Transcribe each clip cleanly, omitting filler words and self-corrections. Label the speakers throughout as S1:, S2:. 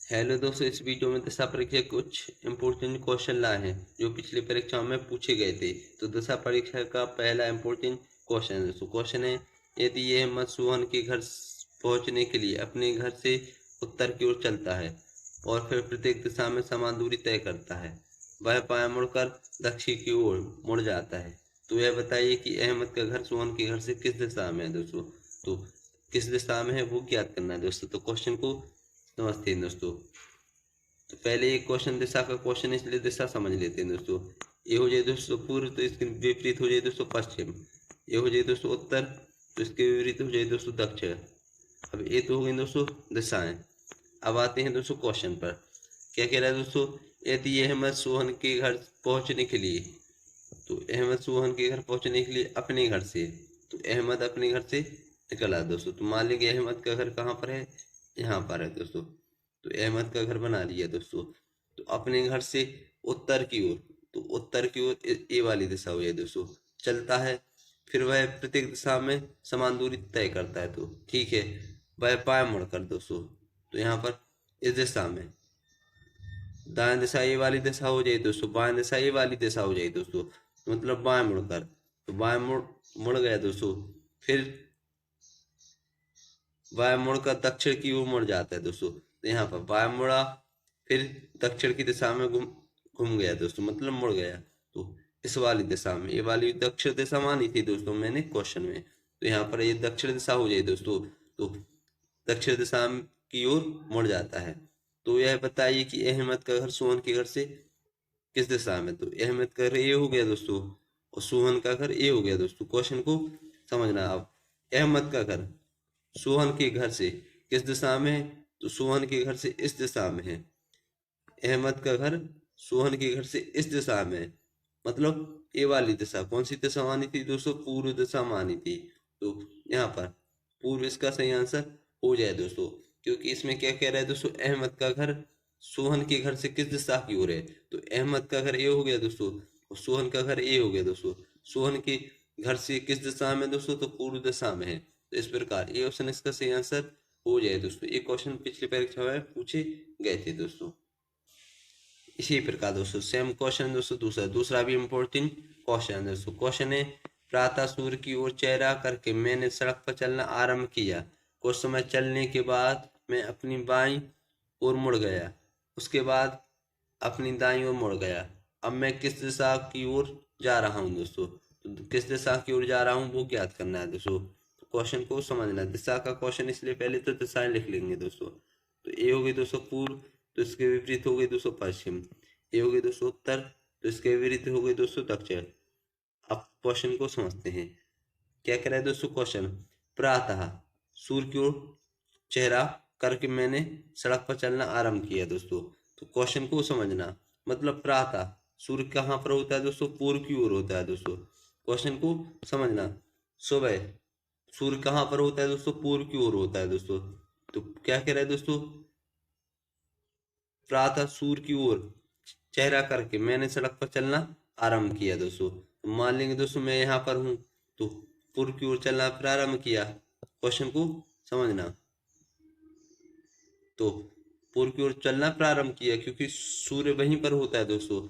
S1: Hello दोस्तों, इस video में दशा परीक्षा कुछ इम्पोर्टेंट क्वेश्चन लाए हैं जो पिछली परीक्षाओं में पूछे गए थे। तो दशा परीक्षा का पहला इम्पोर्टेंट क्वेश्चन है दोस्तों। क्वेश्चन है, यदि यह हिम्मत सोहन के घर पहुंचने के लिए अपने घर से उत्तर की ओर चलता है और फिर प्रत्येक दिशा में समान दूरी तय करता है, वह पाया मुड़कर दक्षिण की ओर मुड़ जाता है, तो यह बताइए कि अहमद का घर सोहन के घर से किस दिशा में है दोस्तों। तो किस दिशा में है वो ज्ञात करना है दोस्तों। तो क्वेश्चन को समझते हैं दोस्तों। तो पहले एक क्वेश्चन दिशा का क्वेश्चन, इसलिए दिशा समझ लेते हैं दोस्तों। ये हो जाए दोस्तों पूर्व, तो इसके विपरीत हो जाए दोस्तों पश्चिम। ये हो जाए दोस्तों उत्तर, तो इसके विपरीत हो जाए दोस्तों दक्षिण। अब ये तो हो गई दोस्तों दिशाएं। अब आते हैं दोस्तों क्वेश्चन पर। क्या कह रहा है दोस्तों, यदि अहमद सोहन के घर पहुंचने के लिए, तो अहमद सोहन के घर पहुंचने के लिए अपने घर से, तो अहमद अपने घर से निकला दोस्तों। तो मान लीजिए अहमद का घर कहाँ पर है, यहाँ पर है दोस्तों। तो अहमद का घर बना लिया दोस्तों। तो अपने घर से उत्तर की ओर, तो उत्तर की ओर ये वाली दिशा हो जाए दोस्तों, चलता है। फिर वह प्रत्येक दिशा में समान दूरी तय करता है, तो ठीक है। वह पाय मुड़कर दोस्तों, तो यहाँ पर इस दिशा में दाएं दिशा ये वाली दिशा हो जाए दोस्तों, बाएं दिशा ये वाली दिशा हो जाए दोस्तों, तो मतलब बाएं मुड़कर, तो बाएं मुड़ गया दोस्तों। फिर बाएं मुड़कर दक्षिण की ओर मुड़ जाता है दोस्तों। तो यहाँ पर बाएं मुड़ा, फिर दक्षिण की दिशा में घूम घूम गया दोस्तों, मतलब मुड़ गया। तो इस वाली दिशा में, ये वाली दक्षिण दिशा मानी थी दोस्तों मैंने क्वेश्चन में, तो यहाँ पर ये दक्षिण दिशा हो जाए दोस्तों। तो दक्षिण दिशा की ओर मुड़ जाता है। तो यह बताइए कि अहमद का घर सोहन के घर से किस दिशा में। तो अहमद का घर ये हो गया दोस्तों, और सोहन का घर ये हो गया दोस्तों। क्वेश्चन को समझना आप। अहमद का घर सोहन के घर से किस दिशा में है, तो सोहन के घर से इस दिशा में है। अहमद का घर सोहन के घर से इस दिशा में है, मतलब ये वाली दिशा कौन सी दिशा मानी थी दोस्तों, पूर्व दिशा मानी थी। तो यहाँ पर पूर्व इसका सही आंसर हो जाए दोस्तों, क्योंकि इसमें क्या कह रहा है दोस्तों, अहमद का घर सोहन के घर से किस दिशा की ओर है। तो अहमद का घर ये हो गया दोस्तों, और सोहन का घर ये हो गया दोस्तों। सोहन के घर से किस दिशा में दोस्तों, तो पूर्व दिशा में है। तो इस प्रकार ये ऑप्शन इसका सही आंसर हो जाए दोस्तों। ये क्वेश्चन पिछली परीक्षा में पूछे गए थे दोस्तों। इसी प्रकार दोस्तों सेम क्वेश्चन दोस्तों, दूसरा दूसरा भी इम्पोर्टेंट क्वेश्चन है दोस्तों। क्वेश्चन है, प्रातः सूर्य की ओर चेहरा करके मैंने सड़क पर चलना आरंभ किया। कुछ समय चलने के बाद मैं अपनी बाईं ओर मुड़ गया, उसके बाद अपनी दाईं ओर मुड़ गया। अब मैं किस दिशा की ओर जा रहा हूँ दोस्तों। तो किस दिशा की ओर जा रहा हूँ वो ज्ञात करना है दोस्तों। तो क्वेश्चन को समझना है। दिशा का क्वेश्चन इसलिए पहले तो दिशाएं लिख लेंगे दोस्तों। तो ये हो गई दोस्तों पूर्व, तो इसके विपरीत हो गई दोस्तों पश्चिम। ये हो गई दोस्तों उत्तर, तो इसके विपरीत हो गई दोस्तों दक्षिण। अब क्वेश्चन को समझते हैं। क्या कह रहा है दोस्तों क्वेश्चन, प्रातः सूर्य की ओर चेहरा करके मैंने सड़क पर चलना आरंभ किया दोस्तों। तो क्वेश्चन को समझना, मतलब प्रातः सूर्य कहाँ पर होता है दोस्तों, पूर्व की ओर होता है दोस्तों। क्वेश्चन को समझना, सुबह सूर्य कहाँ पर होता है दोस्तों, पूर्व की ओर होता है दोस्तों। तो क्या कह रहा है दोस्तों, प्रातः सूर्य की ओर चेहरा करके मैंने सड़क पर चलना आरंभ किया दोस्तों। तो मान लेंगे दोस्तों मैं यहाँ पर हूँ, तो पूर्व की ओर चलना प्रारंभ किया। क्वेश्चन को समझना, तो पूर्व की ओर चलना प्रारंभ किया क्योंकि सूर्य वहीं पर होता है दोस्तों।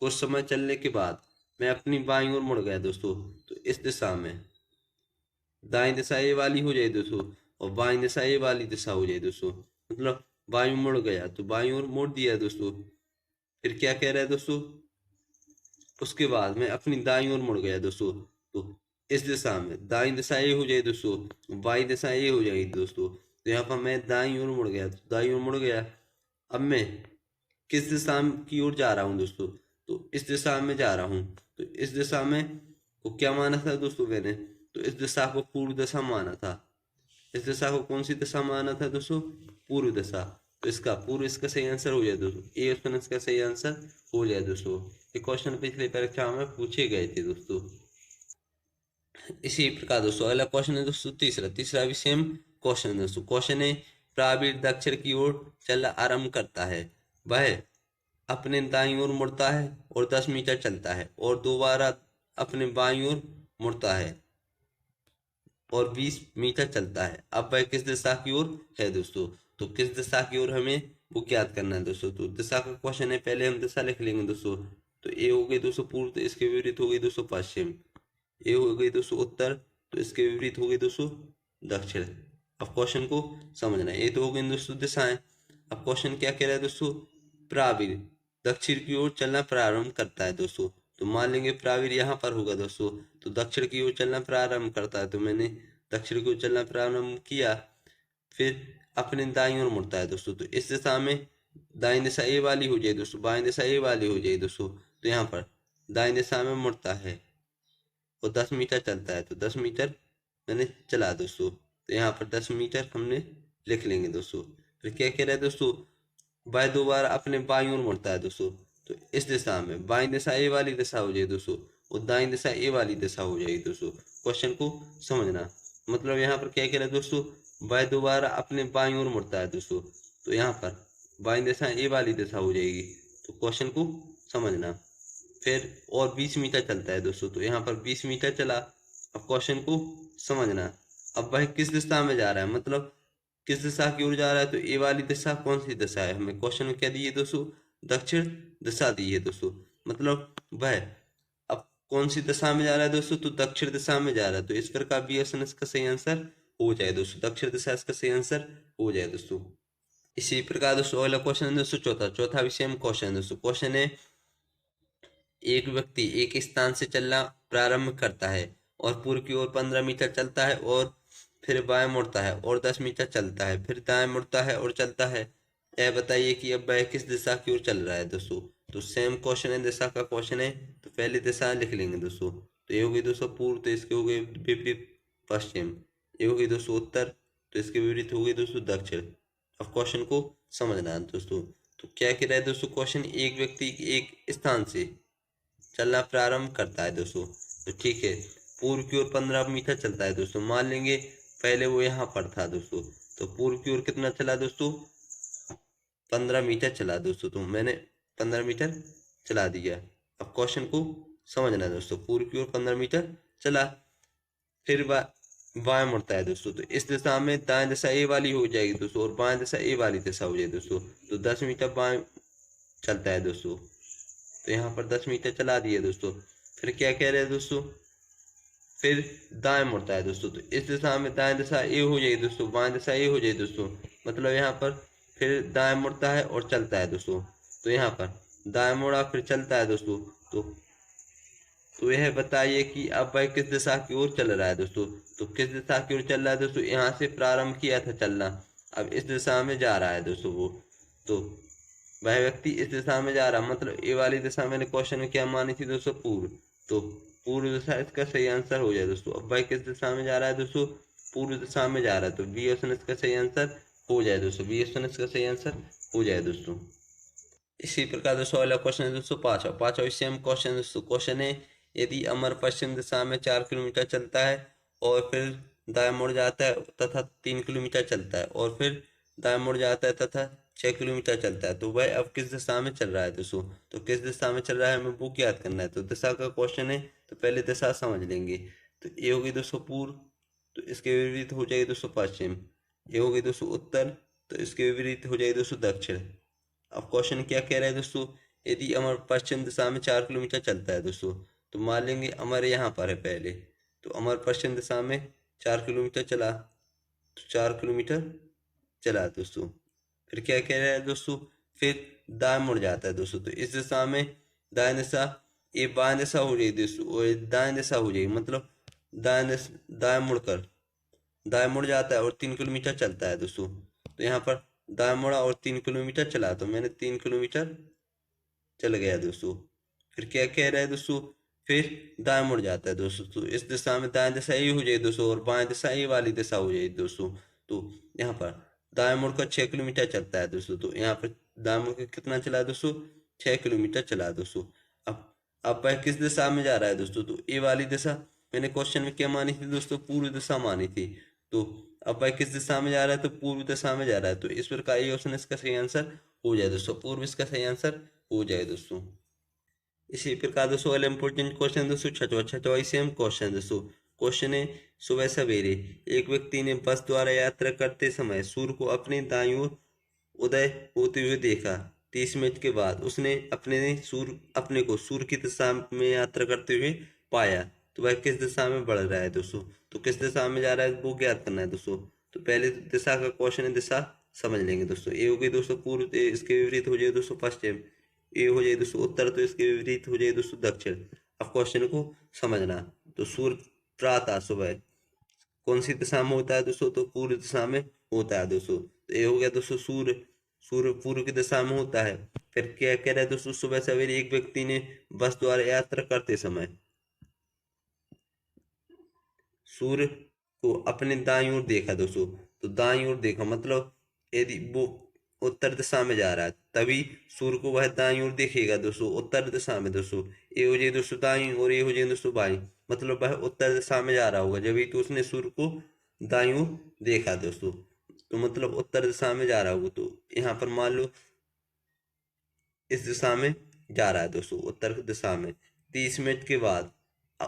S1: कुछ समय चलने के बाद मैं अपनी बाईं ओर मुड़ गया दोस्तों, तो इस दिशा में दाएं दिशा ये वाली हो जाए दोस्तों, और बाईं दिशा ये वाली दिशा हो जाए दोस्तों, मतलब बाईं मुड़ गया तो बाईं ओर मोड़ दिया दोस्तों। फिर क्या कह रहा है दोस्तों, उसके बाद मैं अपनी दाईं ओर मुड़ गया दोस्तों। तो इस दिशा में दाईं दिशा ये हो जाए दोस्तों, बाईं दिशा ये हो जाएगी दोस्तों। तो यहाँ पर मैं दाईं ओर मुड़ गया, तो दाईं ओर मुड़ गया। अब मैं किस दिशा की ओर जा रहा हूँ दोस्तों, तो इस दिशा में जा रहा हूँ। तो इस दिशा में को क्या माना था दोस्तों मैंने, तो इस दिशा को पूर्व दिशा माना था। इस दिशा को कौन सी दिशा माना था दोस्तों, पूर्व दिशा। तो इसका पूर्व इसका सही आंसर हो जाए दोस्तों, ए ऑप्शन इसका सही आंसर हो जाए दोस्तों। ये क्वेश्चन पिछले परीक्षा में पूछे गए थे दोस्तों। इसी प्रकार दोस्तों अगला क्वेश्चन है दोस्तों तीसरा, तीसरा भी सेम क्वेश्चन है दोस्तों। क्वेश्चन है, प्रवीर दक्षिण की ओर चलना आरंभ करता है, वह अपने दाईं ओर मुड़ता है और 10 मीटर चलता है, और दोबारा अपने बाईं ओर मुड़ता है और 20 मीटर चलता है। अब वह किस दिशा की ओर है दोस्तों। तो किस दिशा की ओर हमें वो ज्ञात करना है दोस्तों। तो दिशा का क्वेश्चन है, पहले हम दिशा लिख लेंगे दोस्तों। तो ए हो गई दोस्तों पूर्व, तो इसके विपरीत हो गई दोस्तों पश्चिम। ए हो गई दोस्तों उत्तर, तो इसके विपरीत हो गई दोस्तों दक्षिण। अब क्वेश्चन को समझना है। ये तो हो गई दोस्तों दिशाएं। अब क्वेश्चन क्या कह रहा है दोस्तों, प्रावीर दक्षिण की ओर चलना प्रारंभ करता है दोस्तों। तो मान लेंगे प्रावीर यहाँ पर होगा दोस्तों, तो दक्षिण की ओर चलना प्रारंभ करता है, तो मैंने दक्षिण की ओर चलना प्रारंभ किया, फिर अपने दाईं ओर मुड़ता है दोस्तों। तो इस दिशा में दाईं दिशा ए वाली हो जाए दोस्तों, बाईं दिशा ए वाली हो जाए दोस्तों। तो यहाँ पर दाईं दिशा में मुड़ता है और 10 मीटर चलता है, तो 10 मीटर मैंने चला दोस्तों। तो यहाँ पर 10 मीटर हमने लिख लेंगे दोस्तों। फिर क्या कह रहा है दोस्तों, वह दोबारा अपने बाईं ओर मुड़ता है दोस्तों। तो इस दिशा में बाईं दिशा ए वाली दिशा हो जाए दोस्तों और दाईं दिशा ए वाली दिशा हो जाएगी दोस्तों। क्वेश्चन को समझना, मतलब यहाँ पर क्या कह रहा है दोस्तों, वह दोबारा अपने बाईं ओर मुड़ता है दोस्तों। तो यहाँ पर बाईं दिशा ए वाली दिशा हो जाएगी। तो क्वेश्चन को समझना। फिर और 20 मीटर चलता है दोस्तों, तो यहाँ पर 20 मीटर चला। अब क्वेश्चन को समझना, अब वह किस दिशा में जा रहा है, मतलब किस दिशा की ओर जा रहा है। तो ए वाली दिशा कौन सी दिशा है, हमें क्वेश्चन में क्या दी है दोस्तों, दक्षिण दिशा दी है दोस्तों। मतलब वह अब कौन सी दिशा में जा रहा है दोस्तों, तो दक्षिण दिशा में जा रहा है। तो इस प्रकार बी ऑप्शन इसका सही आंसर हो जाए दोस्तों, दक्षिण दिशा इसका सही आंसर हो जाए दोस्तों। इसी प्रकार दोस्तों अगला क्वेश्चन है दोस्तों चौथा भी सेम क्वेश्चन है दोस्तों। क्वेश्चन है, एक व्यक्ति एक स्थान से चलना प्रारंभ करता है और पूर्व की ओर 15 मीटर चलता है और फिर बाएं मुड़ता है और 10 मीटर चलता है, फिर दाएं मुड़ता है और चलता है। यह बताइए कि अब वह किस दिशा की ओर चल रहा है दोस्तों। तो सेम क्वेश्चन है, दिशा का क्वेश्चन है। तो पहले दिशा लिख लेंगे दोस्तों। तो ये होगी दोस्तों पूर्व, तो इसके हो गई विपरीत पश्चिम। ये होगी दोस्तों उत्तर, तो इसके विपरीत हो गई दोस्तों दक्षिण। अब क्वेश्चन को समझना है दोस्तों। तो क्या कह रहा है दोस्तों क्वेश्चन, एक व्यक्ति एक स्थान से चलना प्रारंभ करता है दोस्तों। तो ठीक है, पूर्व की ओर 15 मीटर चलता है दोस्तों। मान लेंगे पहले वो यहाँ पर था दोस्तों, तो पूर्व की ओर कितना चला दोस्तों, 15 मीटर चला दोस्तों। तो मैंने 15 मीटर चला दिया। अब क्वेश्चन को समझना है दोस्तों, पूर्व की ओर 15 मीटर चला, फिर बाएं मुड़ता है दोस्तों। तो इस दिशा में दाएं दिशा ए वाली हो जाएगी दोस्तों और बाएं दिशा ए वाली दिशा हो जाएगी दोस्तों। तो 10 मीटर बाएं चलता है दोस्तों। तो यहाँ पर 10 मीटर चला दिए दोस्तों। फिर क्या कह रहे हैं दोस्तों, फिर दाएं मुड़ता है दोस्तों। तो इस दिशा में दाएं दिशा ए हो जाएगी दोस्तों, बाएं दिशा ए हो जाएगी दोस्तों। मतलब यहाँ पर फिर दाएं मुड़ता है और चलता है दोस्तों। तो यहाँ पर दाएं मुड़ा फिर चलता है दोस्तों। तो यह बताइए कि अब वह किस दिशा की ओर चल रहा है दोस्तों। तो किस दिशा की ओर चल रहा है दोस्तों, यहाँ से प्रारंभ किया था चलना, अब इस दिशा में जा रहा है दोस्तों वो। तो वह व्यक्ति इस दिशा में जा रहा, मतलब ए वाली दिशा मैंने क्वेश्चन में क्या मानी थी दोस्तों, पूर्व। तो पूर्व दिशा इसका सही आंसर हो जाए दोस्तों। अब वह किस दिशा में जा रहा है दोस्तों, पूर्व दिशा में जा रहा है। तो बी ऑप्शन इसका सही आंसर हो जाए दोस्तों, बी ऑप्शन इसका सही आंसर हो जाए दोस्तों। इसी प्रकार दोस्तों अगला क्वेश्चन है दोस्तों पांचवा भी सेम क्वेश्चन दोस्तों। क्वेश्चन है, यदि अमर पश्चिम दिशा में 4 किलोमीटर चलता है और फिर दाएं मुड़ जाता है तथा 3 किलोमीटर चलता है और फिर दाएं मुड़ जाता है तथा 6 किलोमीटर चलता है, तो वह अब किस दिशा में चल रहा है दोस्तों। तो किस दिशा में चल रहा है हमें वो याद करना है। तो दिशा का क्वेश्चन है, तो पहले दिशा समझ लेंगे। तो ये होगी दोस्तों पूर्व, तो इसके विपरीत हो जाएगी दोस्तों पश्चिम। ये होगी दोस्तों उत्तर, तो इसके विपरीत हो जाएगी दोस्तों दक्षिण। अब क्वेश्चन क्या कह रहा है दोस्तों, यदि अमर पश्चिम दिशा में 4 किलोमीटर चलता है दोस्तों। तो मान लेंगे अमर यहाँ पर है पहले, तो अमर पश्चिम दिशा में 4 किलोमीटर चला, तो 4 किलोमीटर चला दोस्तों। फिर क्या कह रहा है दोस्तों, फिर दाएं मुड़ जाता है दोस्तों। तो इस दिशा में दाएं दिशा, ये बाएं दिशा हो जाएगी दोस्तों और ये दाएं दिशा हो जाएगी, मतलब दाएं मुड़कर दाएं मुड़ जाता है और 3 किलोमीटर चलता है दोस्तों। तो यहाँ पर दाएं मुड़ा और 3 किलोमीटर चला, तो मैंने 3 किलोमीटर चल गया दोस्तों। फिर क्या कह रहा है दोस्तों, फिर दाएं मुड़ जाता है दोस्तों। तो इस दिशा में दाएं दिशा ये हो जाएगी दोस्तों और बाएं दिशा ये वाली दिशा हो जाएगी दोस्तों। तो यहाँ पर दाएं मुड़कर 6 किलोमीटर चलता है दोस्तों। तो यहाँ पर दाएं मुड़कर कितना चला दोस्तों, 6 किलोमीटर चला दोस्तों। अब वह किस दिशा में जा रहा है दोस्तों, तो ए वाली दिशा मैंने क्वेश्चन में क्या मानी थी दोस्तों, पूर्व दिशा मानी थी। तो अब वह किस दिशा में जा रहा है, तो पूर्व दिशा में जा रहा है। तो इस प्रकार ये ऑप्शन इसका सही आंसर हो जाए दोस्तों, पूर्व इसका सही आंसर हो जाए दोस्तों। इसी प्रकार दोस्तों अगला इंपॉर्टेंट क्वेश्चन दोस्तों छठवा सेम क्वेश्चन दोस्तों। क्वेश्चन है, सुबह सवेरे एक व्यक्ति ने बस द्वारा यात्रा करते समय सूर्य को अपने दाईं ओर उदय होते हुए देखा। 30 मिनट के बाद उसने अपने को सूर्य की दिशा में यात्रा करते हुए पाया। तो वह किस दिशा में बढ़ रहा है दोस्तों? तो किस दिशा में जा रहा है वो ज्ञात करना है दोस्तों। तो पहले दिशा का क्वेश्चन है, दिशा समझ लेंगे दोस्तों। ए हो गई दोस्तों पूर्व, इसके विपरीत हो जाए दोस्तों पश्चिम। ए हो जाए दोस्तों उत्तर, तो इसके विपरीत हो जाए दोस्तों दक्षिण। अब क्वेश्चन को समझना। तो सूर्य प्रातः सुबह कौन सी दिशा में होता है दोस्तों? तो पूर्व दिशा में होता है दोस्तों। तो ये हो गया दोस्तों सूर्य सूर्य पूर्व की दिशा में होता है। फिर क्या कह रहा है दोस्तों? सुबह सवेरे एक व्यक्ति ने बस द्वारा यात्रा करते समय सूर्य को अपने दाईं ओर देखा दोस्तों। तो दाईं ओर देखा मतलब यदि वो उत्तर दिशा में जा रहा है तभी सूर्य को वह दाईं ओर देखेगा दोस्तों, उत्तर दिशा में दोस्तों। ये हो जाए दोस्तों दाईं और ये हो जाए दोस्तों बाईं, मतलब वह उत्तर दिशा में जा रहा होगा जब तो उसने सूर्य को दाईं ओर देखा दोस्तों। तो मतलब उत्तर दिशा में जा रहा होगा। तो यहाँ पर मान लो इस दिशा में जा रहा है दोस्तों, उत्तर दिशा में। 30 मिनट के बाद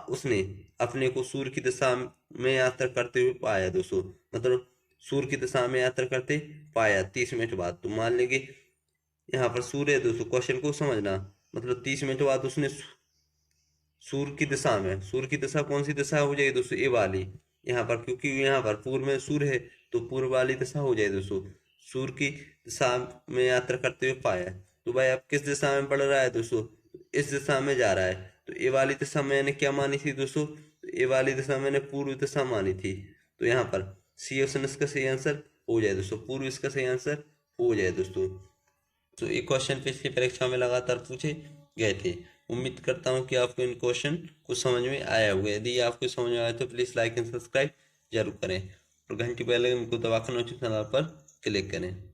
S1: उसने अपने को सूर्य की दिशा में यात्रा करते हुए पाया दोस्तों, मतलब सूर्य की दिशा में यात्रा करते पाया 30 मिनट बाद। तो मान लेंगे यहाँ पर सूर्य है दोस्तों, क्वेश्चन को समझना। मतलब 30 मिनट बाद उसने सूर्य की दिशा में, सूर्य की दिशा कौन सी दिशा हो जाएगी दोस्तों? ए वाली। यहाँ पर क्योंकि यहाँ पर पूर्व में सूर्य है तो पूर्व वाली दिशा हो जाए दोस्तों। सूर्य की दिशा में यात्रा करते हुए पाया। तो भाई अब किस दिशा में बढ़ रहा है दोस्तों? इस दिशा में जा रहा है। तो ए वाली दिशा मैंने क्या मानी थी दोस्तों? तो ए वाली दिशा मैंने पूर्व दिशा मानी थी। तो यहाँ पर सी ऑप्शन इसका सही आंसर हो जाए दोस्तों, पूर्व इसका सही आंसर हो जाए दोस्तों। तो ये क्वेश्चन पिछली परीक्षा में लगातार पूछे गए थे। उम्मीद करता हूँ कि आपको इन क्वेश्चन को समझ में आया होगा। यदि आपको समझ में आया तो प्लीज़ लाइक एंड सब्सक्राइब जरूर करें और घंटी बेल आइकन को दबाकर नोटिफिकेशन पर क्लिक करें।